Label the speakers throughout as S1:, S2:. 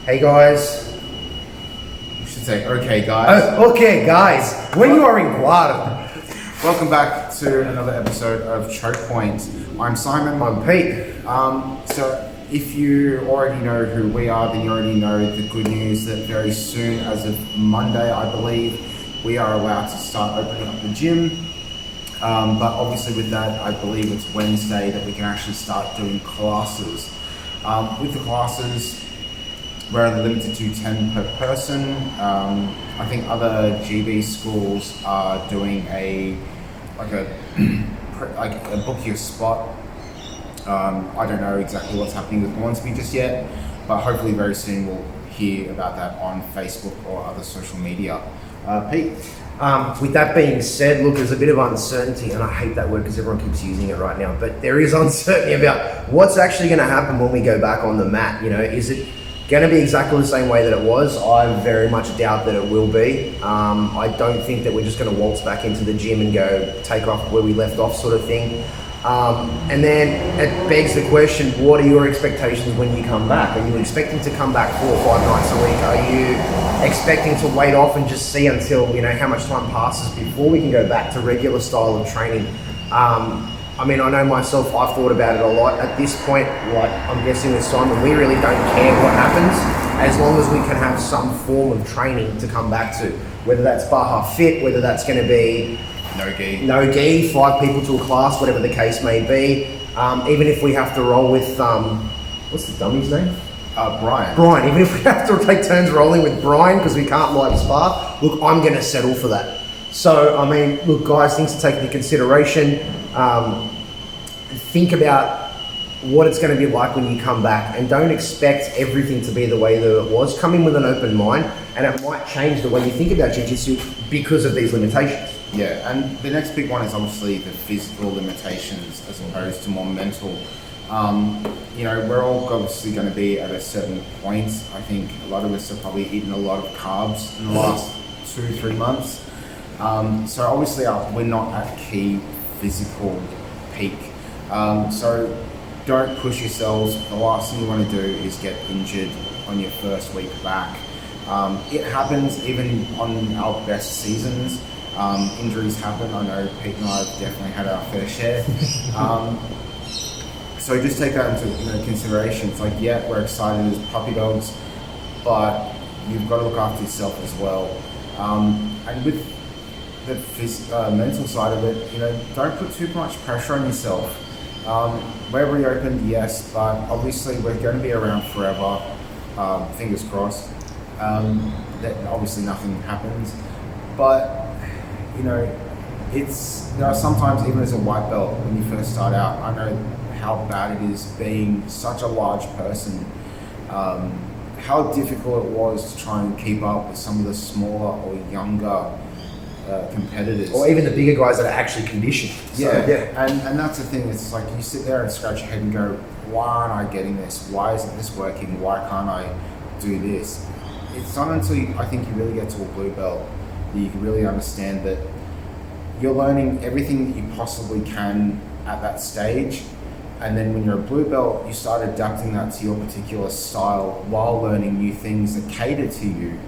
S1: Hey guys.
S2: You should say, okay guys.
S1: Oh, okay guys. When you are in Guada.
S2: Welcome back to another episode of Choke Point. I'm Simon.
S1: I'm Pete.
S2: So if you already know who we are, then you already know the good news that very soon, as of Monday, I believe, we are allowed to start opening up the gym. But obviously with that, I believe it's Wednesday that we can actually start doing classes. With the classes, we're only limited to 10 per person. I think other GB schools are doing a book your spot. I don't know exactly what's happening with Hornsby just yet, but hopefully very soon we'll hear about that on Facebook or other social media. Pete?
S1: With that being said, look, there's a bit of uncertainty, and I hate that word because everyone keeps using it right now, but there is uncertainty about what's actually going to happen when we go back on the mat. You know, is it going to be exactly the same way that it was? I very much doubt that it will be. I don't think that we're just going to waltz back into the gym and go take off where we left off sort of thing. And then it begs the question, what are your expectations when you come back? Are you expecting to come back 4 or 5 nights a week? Are you expecting to wait off and just see until, you know, how much time passes before we can go back to regular style of training? I mean, I know myself, I've thought about it a lot. At this point, like I'm guessing with Simon, we really don't care what happens as long as we can have some form of training to come back to. Whether that's Baja Fit, whether that's going to be no gi, 5 people to a class, whatever the case may be. Even if we have to roll with, what's the dummy's name?
S2: Brian.
S1: Even if we have to take turns rolling with Brian because we can't live spar, look, I'm going to settle for that. So, I mean, look, guys, things to take into consideration. Think about what it's going to be like when you come back, and don't expect everything to be the way that it was. Come in with an open mind, and it might change the way you think about jiu-jitsu because of these limitations.
S2: Yeah, and the next big one is obviously the physical limitations as opposed to more mental. You know, we're all obviously going to be at a certain point. I think a lot of us have probably eaten a lot of carbs in the last 2-3 months. So obviously we're not at key physical peak. So don't push yourselves. The last thing you want to do is get injured on your first week back. It happens even on our best seasons. Injuries happen. I know Pete and I have definitely had our fair share. So just take that into consideration. It's like, yeah, we're excited as puppy dogs, but you've got to look after yourself as well. And with the mental side of it, you know, don't put too much pressure on yourself. We're reopened, yes, but obviously we're going to be around forever. Fingers crossed. That obviously nothing happens, but you know, sometimes even as a white belt when you first start out, I know how bad it is being such a large person. How difficult it was to try and keep up with some of the smaller or younger competitors,
S1: or even the bigger guys that are actually conditioned.
S2: And that's the thing. It's like you sit there and scratch your head and go, why aren't I getting this? Why isn't this working? Why can't I do this? It's not until I think you really get to a blue belt that you can really understand that you're learning everything that you possibly can at that stage, and then when you're a blue belt, you start adapting that to your particular style while learning new things that cater to you.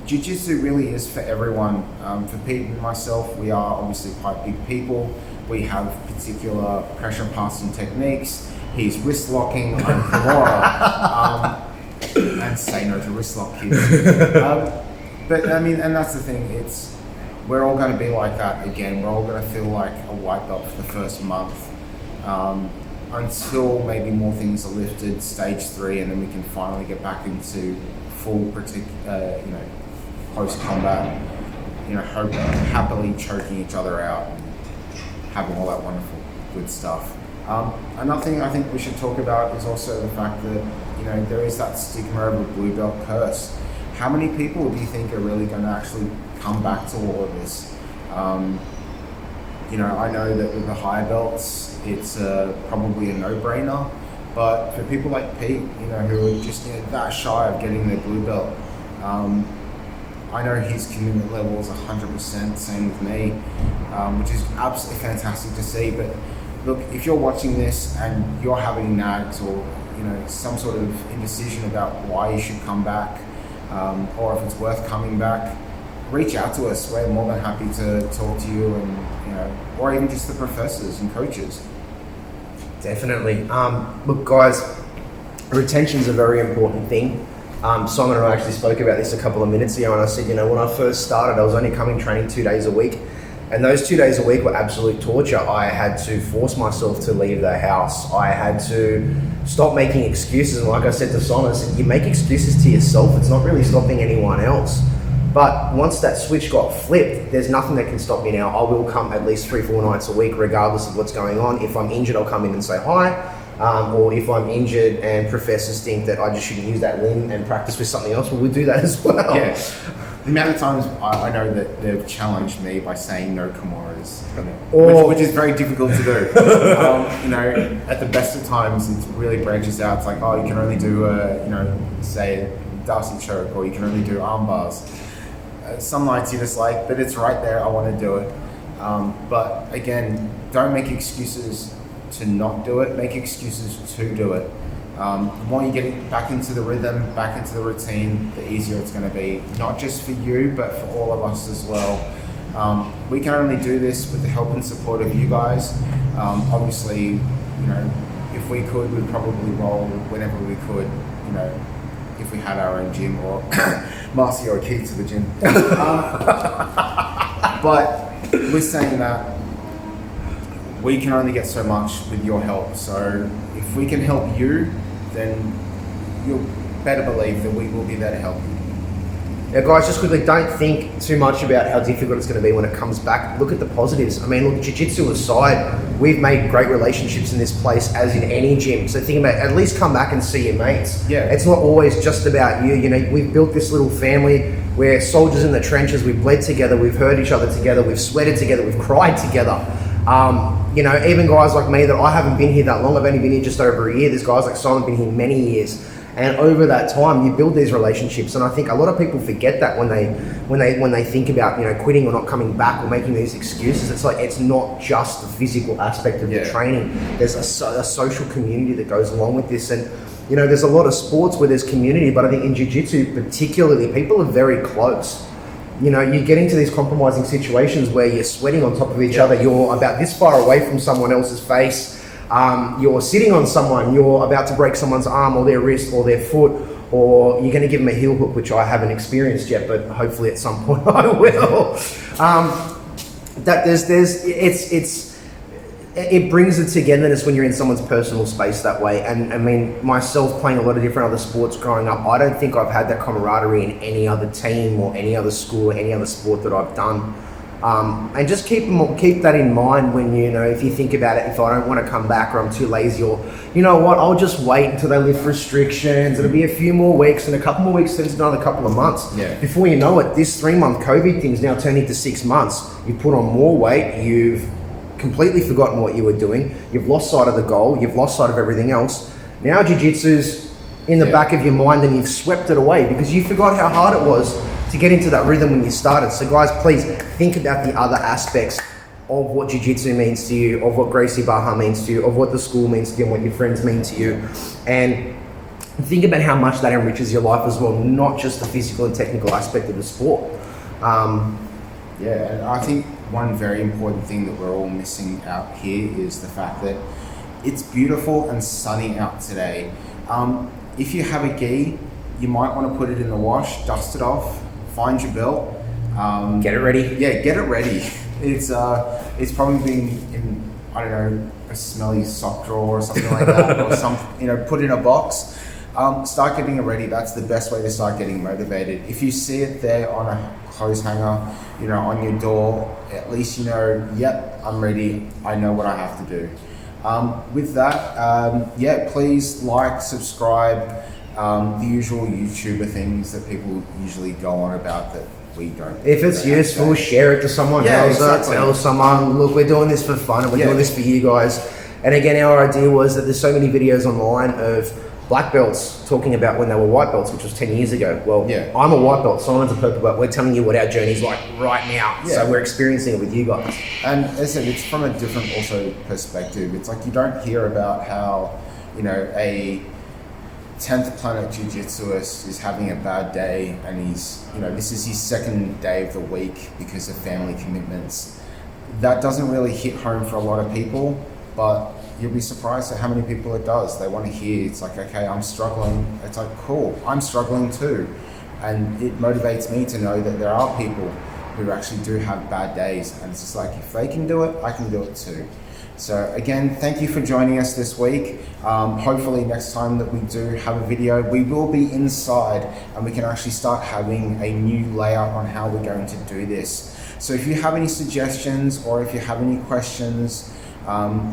S2: Jiu-jitsu really is for everyone. For Pete and myself, we are obviously quite big people. We have particular pressure passing techniques. He's wrist locking, I'm Kimura. And say no to wrist lock kids. But I mean, and that's the thing, we're all going to be like that again. We're all going to feel like a white belt for the first month. Until maybe more things are lifted, stage 3, and then we can finally get back into full, post-combat, happily choking each other out, having all that wonderful, good stuff. Another thing I think we should talk about is also the fact that, you know, there is that stigma of a blue belt curse. How many people do you think are really going to actually come back to all of this? You know, I know that with the higher belts, it's probably a no-brainer, but for people like Pete, you know, who are just that shy of getting their blue belt, I know his commitment level is 100%, same with me, which is absolutely fantastic to see. But look, if you're watching this and you're having nags or some sort of indecision about why you should come back, or if it's worth coming back, reach out to us. We're more than happy to talk to you, and or even just the professors and coaches.
S1: Definitely. Look, guys, retention's a very important thing. Simon and I actually spoke about this a couple of minutes ago, and I said, when I first started, I was only coming training 2 days a week, and those 2 days a week were absolute torture. I had to force myself to leave the house. I had to stop making excuses, and like I said to Simon, I said, you make excuses to yourself. It's not really stopping anyone else. But once that switch got flipped, there's nothing that can stop me now. I will come at least 3-4 nights a week, regardless of what's going on. If I'm injured, I'll come in and say hi. Or if I'm injured and professors think that I just shouldn't use that limb and practice with something else, well, we'll do that as well.
S2: Yeah. The amount of times I know that they've challenged me by saying no Kimuras, which is very difficult to do. At the best of times, it really branches out. It's like, oh, you can only do say a Darcy choke, or you can only do arm bars. Some nights you're just like, but it's right there, I want to do it. But again, don't make excuses to not do it, make excuses to do it. The more you get back into the rhythm, back into the routine, the easier it's going to be, not just for you, but for all of us as well. We can only do this with the help and support of you guys. Obviously, if we could, we'd probably roll whenever we could, if we had our own gym, or Marcy or Keith to the gym. But we're saying that we can only get so much with your help. So if we can help you, then you'll better believe that we will be there to help you.
S1: Now, guys, just quickly, don't think too much about how difficult it's going to be when it comes back. Look at the positives. I mean, look, jiu-jitsu aside, we've made great relationships in this place, as in any gym. So think about it, at least come back and see your mates.
S2: Yeah.
S1: It's not always just about you. We've built this little family. We're soldiers in the trenches. We've bled together. We've hurt each other together. We've sweated together. We've cried together. Even guys like me that I haven't been here that long. I've only been here just over a year. There's guys like Simon been here many years. And over that time, you build these relationships, and I think a lot of people forget that when they think about quitting or not coming back or making these excuses. It's like, it's not just the physical aspect of your training. There's a social community that goes along with this, and there's a lot of sports where there's community, but I think in jiu-jitsu particularly, people are very close. You get into these compromising situations where you're sweating on top of each other. You're about this far away from someone else's face. You're sitting on someone, you're about to break someone's arm or their wrist or their foot, or you're going to give them a heel hook, which I haven't experienced yet, but hopefully at some point I will. It brings a togetherness when you're in someone's personal space that way. And I mean, myself playing a lot of different other sports growing up, I don't think I've had that camaraderie in any other team or any other school or any other sport that I've done. And just keep that in mind when, if you think about it, if I don't want to come back or I'm too lazy, or, I'll just wait until they lift restrictions. It'll be a few more weeks, and a couple more weeks turns into another couple of months.
S2: Yeah.
S1: Before you know it, this 3-month COVID thing's now turned into 6 months. You've put on more weight, you've completely forgotten what you were doing, you've lost sight of the goal, you've lost sight of everything else. Now jiu-jitsu's in the back of your mind, and you've swept it away because you forgot how hard it was to get into that rhythm when you started. So guys, please think about the other aspects of what jiu-jitsu means to you, of what Gracie Barra means to you, of what the school means to you, and what your friends mean to you. And think about how much that enriches your life as well, not just the physical and technical aspect of the sport.
S2: And I think one very important thing that we're all missing out here is the fact that it's beautiful and sunny out today. If you have a gi, you might want to put it in the wash, dust it off, find your belt.
S1: Get it ready.
S2: Yeah, get it ready. It's probably been in, I don't know, a smelly sock drawer or something like that, or put in a box. Start getting it ready. That's the best way to start getting motivated. If you see it there on a clothes hanger, on your door, at least yep, I'm ready. I know what I have to do. With that, please like, subscribe, the usual YouTuber things that people usually go on about that we don't.
S1: If it's useful, share it to someone else. Exactly. Tell someone, look, we're doing this for fun and we're doing this for you guys. And again, our idea was that there's so many videos online of black belts talking about when they were white belts, which was 10 years ago. Well, I'm a white belt, Simon's a purple belt. We're telling you what our journey's like right now. Yeah. So we're experiencing it with you guys.
S2: And as I said, it's from a different also perspective. It's like you don't hear about how, 10th Planet Jiu-Jitsuist is having a bad day, and this is his second day of the week because of family commitments. That doesn't really hit home for a lot of people, but you'll be surprised at how many people it does. They want to hear, it's like, okay, I'm struggling. It's like, cool, I'm struggling too. And it motivates me to know that there are people who actually do have bad days. And it's just like, if they can do it, I can do it too. So again, thank you for joining us this week. Hopefully next time that we do have a video, we will be inside and we can actually start having a new layout on how we're going to do this. So if you have any suggestions or if you have any questions,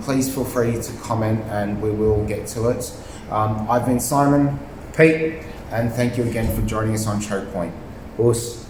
S2: please feel free to comment and we will get to it. I've been Simon,
S1: Pete,
S2: and thank you again for joining us on Choke Point.
S1: Us.